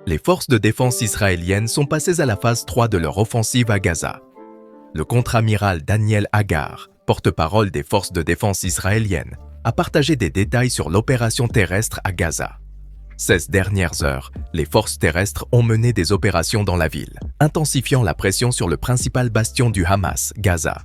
Les forces de défense israéliennes sont passées à la phase 3 de leur offensive à Gaza. Le contre-amiral Daniel Hagar, porte-parole des forces de défense israéliennes, a partagé des détails sur l'opération terrestre à Gaza. 16 dernières heures, les forces terrestres ont mené des opérations dans la ville, intensifiant la pression sur le principal bastion du Hamas, Gaza.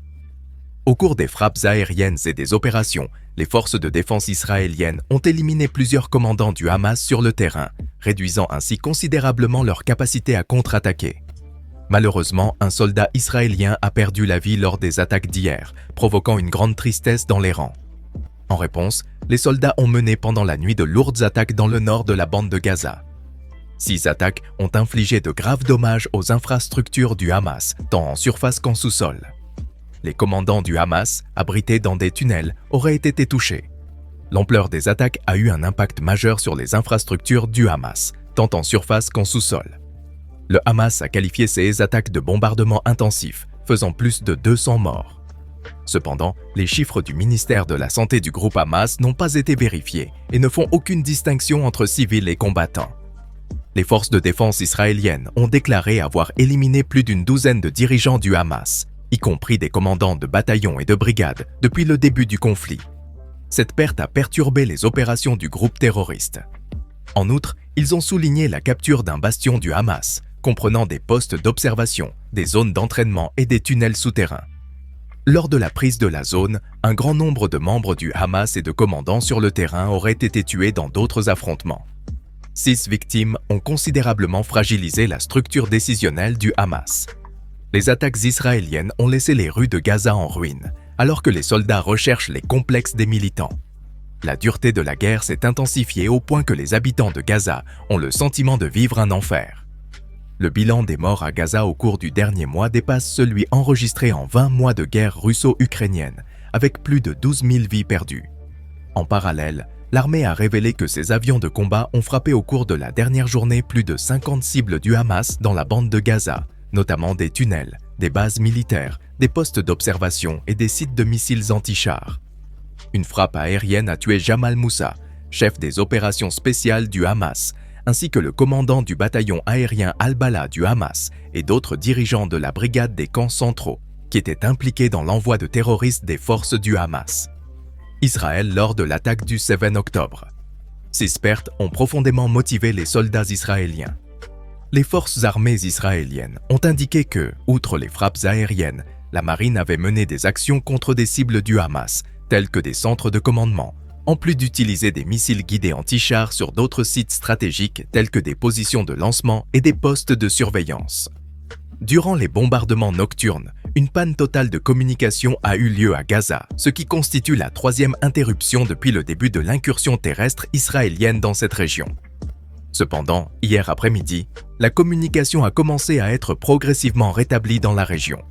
Au cours des frappes aériennes et des opérations, les forces de défense israéliennes ont éliminé plusieurs commandants du Hamas sur le terrain, réduisant ainsi considérablement leur capacité à contre-attaquer. Malheureusement, un soldat israélien a perdu la vie lors des attaques d'hier, provoquant une grande tristesse dans les rangs. En réponse, les soldats ont mené pendant la nuit de lourdes attaques dans le nord de la bande de Gaza. 6 attaques ont infligé de graves dommages aux infrastructures du Hamas, tant en surface qu'en sous-sol. Les commandants du Hamas, abrités dans des tunnels, auraient été touchés. L'ampleur des attaques a eu un impact majeur sur les infrastructures du Hamas, tant en surface qu'en sous-sol. Le Hamas a qualifié ces attaques de bombardements intensifs, faisant plus de 200 morts. Cependant, les chiffres du ministère de la Santé du groupe Hamas n'ont pas été vérifiés et ne font aucune distinction entre civils et combattants. Les forces de défense israéliennes ont déclaré avoir éliminé plus d'une douzaine de dirigeants du Hamas, y compris des commandants de bataillons et de brigades, depuis le début du conflit. Cette perte a perturbé les opérations du groupe terroriste. En outre, ils ont souligné la capture d'un bastion du Hamas, comprenant des postes d'observation, des zones d'entraînement et des tunnels souterrains. Lors de la prise de la zone, un grand nombre de membres du Hamas et de commandants sur le terrain auraient été tués dans d'autres affrontements. 6 victimes ont considérablement fragilisé la structure décisionnelle du Hamas. Les attaques israéliennes ont laissé les rues de Gaza en ruine, alors que les soldats recherchent les complexes des militants. La dureté de la guerre s'est intensifiée au point que les habitants de Gaza ont le sentiment de vivre un enfer. Le bilan des morts à Gaza au cours du dernier mois dépasse celui enregistré en 20 mois de guerre russo-ukrainienne, avec plus de 12 000 vies perdues. En parallèle, l'armée a révélé que ses avions de combat ont frappé au cours de la dernière journée plus de 50 cibles du Hamas dans la bande de Gaza, notamment des tunnels, des bases militaires, des postes d'observation et des sites de missiles anti-chars. Une frappe aérienne a tué Jamal Moussa, chef des opérations spéciales du Hamas, ainsi que le commandant du bataillon aérien Al-Bala du Hamas et d'autres dirigeants de la brigade des camps centraux, qui étaient impliqués dans l'envoi de terroristes des forces du Hamas. Israël lors de l'attaque du 7 octobre. Ces pertes ont profondément motivé les soldats israéliens. Les forces armées israéliennes ont indiqué que, outre les frappes aériennes, la marine avait mené des actions contre des cibles du Hamas, telles que des centres de commandement, en plus d'utiliser des missiles guidés anti-chars sur d'autres sites stratégiques tels que des positions de lancement et des postes de surveillance. Durant les bombardements nocturnes, une panne totale de communication a eu lieu à Gaza, ce qui constitue la 3e interruption depuis le début de l'incursion terrestre israélienne dans cette région. Cependant, hier après-midi, la communication a commencé à être progressivement rétablie dans la région.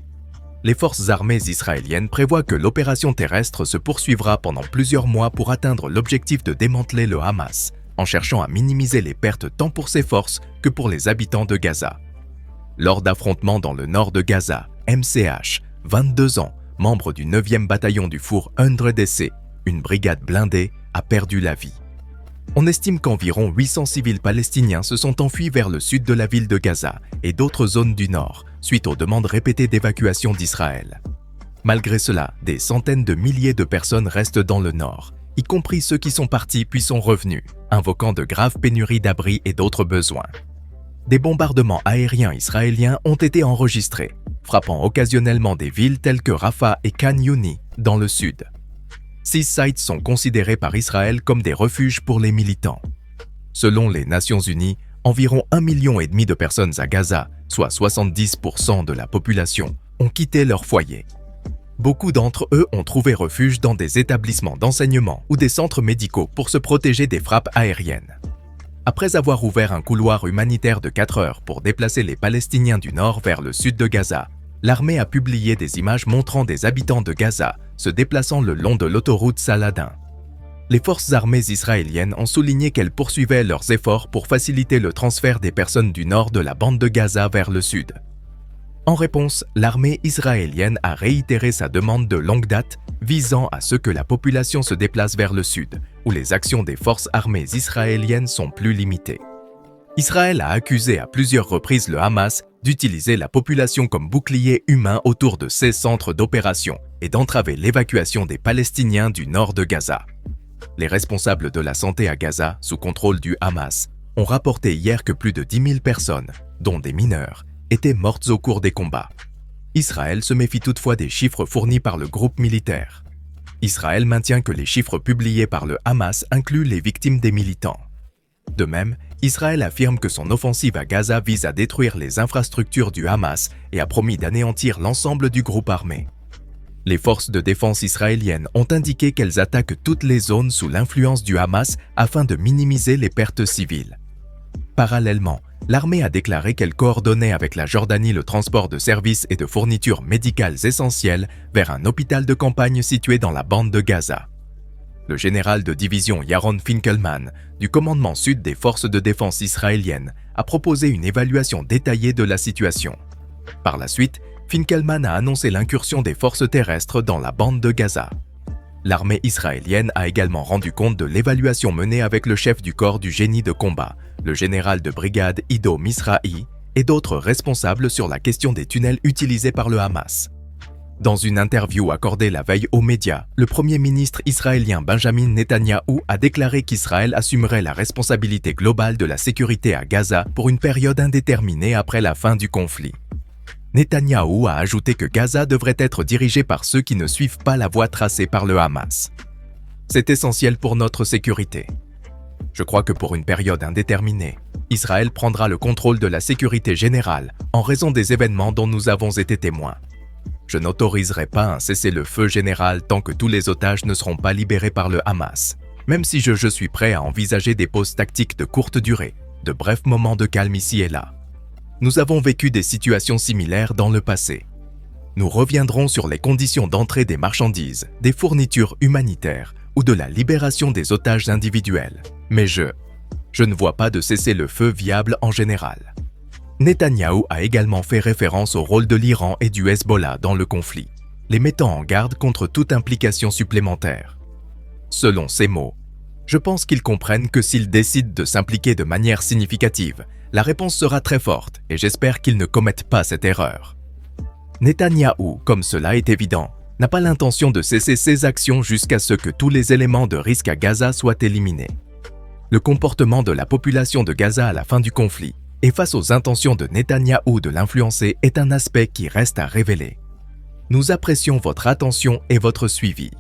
Les forces armées israéliennes prévoient que l'opération terrestre se poursuivra pendant plusieurs mois pour atteindre l'objectif de démanteler le Hamas, en cherchant à minimiser les pertes tant pour ses forces que pour les habitants de Gaza. Lors d'affrontements dans le nord de Gaza, MCH, 22 ans, membre du 9e bataillon du Four 100DC, une brigade blindée, a perdu la vie. On estime qu'environ 800 civils palestiniens se sont enfuis vers le sud de la ville de Gaza et d'autres zones du nord, suite aux demandes répétées d'évacuation d'Israël. Malgré cela, des centaines de milliers de personnes restent dans le nord, y compris ceux qui sont partis puis sont revenus, invoquant de graves pénuries d'abris et d'autres besoins. Des bombardements aériens israéliens ont été enregistrés, frappant occasionnellement des villes telles que Rafah et Khan Younis, dans le sud. 6 sites sont considérés par Israël comme des refuges pour les militants. Selon les Nations Unies, environ 1,5 million de personnes à Gaza, soit 70% de la population, ont quitté leur foyer. Beaucoup d'entre eux ont trouvé refuge dans des établissements d'enseignement ou des centres médicaux pour se protéger des frappes aériennes. Après avoir ouvert un couloir humanitaire de 4 heures pour déplacer les Palestiniens du nord vers le sud de Gaza, l'armée a publié des images montrant des habitants de Gaza se déplaçant le long de l'autoroute Saladin. Les forces armées israéliennes ont souligné qu'elles poursuivaient leurs efforts pour faciliter le transfert des personnes du nord de la bande de Gaza vers le sud. En réponse, l'armée israélienne a réitéré sa demande de longue date visant à ce que la population se déplace vers le sud, où les actions des forces armées israéliennes sont plus limitées. Israël a accusé à plusieurs reprises le Hamas d'utiliser la population comme bouclier humain autour de ses centres d'opération et d'entraver l'évacuation des Palestiniens du nord de Gaza. Les responsables de la santé à Gaza, sous contrôle du Hamas, ont rapporté hier que plus de 10 000 personnes, dont des mineurs, étaient mortes au cours des combats. Israël se méfie toutefois des chiffres fournis par le groupe militaire. Israël maintient que les chiffres publiés par le Hamas incluent les victimes des militants. De même, Israël affirme que son offensive à Gaza vise à détruire les infrastructures du Hamas et a promis d'anéantir l'ensemble du groupe armé. Les forces de défense israéliennes ont indiqué qu'elles attaquent toutes les zones sous l'influence du Hamas afin de minimiser les pertes civiles. Parallèlement, l'armée a déclaré qu'elle coordonnait avec la Jordanie le transport de services et de fournitures médicales essentielles vers un hôpital de campagne situé dans la bande de Gaza. Le général de division Yaron Finkelman, du commandement sud des forces de défense israéliennes, a proposé une évaluation détaillée de la situation. Par la suite, Finkelman a annoncé l'incursion des forces terrestres dans la bande de Gaza. L'armée israélienne a également rendu compte de l'évaluation menée avec le chef du corps du génie de combat, le général de brigade Ido Misrahi, et d'autres responsables sur la question des tunnels utilisés par le Hamas. Dans une interview accordée la veille aux médias, le premier ministre israélien Benjamin Netanyahou a déclaré qu'Israël assumerait la responsabilité globale de la sécurité à Gaza pour une période indéterminée après la fin du conflit. Netanyahou a ajouté que Gaza devrait être dirigée par ceux qui ne suivent pas la voie tracée par le Hamas. C'est essentiel pour notre sécurité. Je crois que pour une période indéterminée, Israël prendra le contrôle de la sécurité générale en raison des événements dont nous avons été témoins. Je n'autoriserai pas un cessez-le-feu général tant que tous les otages ne seront pas libérés par le Hamas, même si je suis prêt à envisager des pauses tactiques de courte durée, de brefs moments de calme ici et là. Nous avons vécu des situations similaires dans le passé. Nous reviendrons sur les conditions d'entrée des marchandises, des fournitures humanitaires ou de la libération des otages individuels. Mais je ne vois pas de cessez-le-feu viable en général. Netanyahou a également fait référence au rôle de l'Iran et du Hezbollah dans le conflit, les mettant en garde contre toute implication supplémentaire. Selon ses mots, je pense qu'ils comprennent que s'ils décident de s'impliquer de manière significative, la réponse sera très forte et j'espère qu'ils ne commettent pas cette erreur. Netanyahou, comme cela est évident, n'a pas l'intention de cesser ses actions jusqu'à ce que tous les éléments de risque à Gaza soient éliminés. Le comportement de la population de Gaza à la fin du conflit et face aux intentions de Netanyahou de l'influencer est un aspect qui reste à révéler. Nous apprécions votre attention et votre suivi.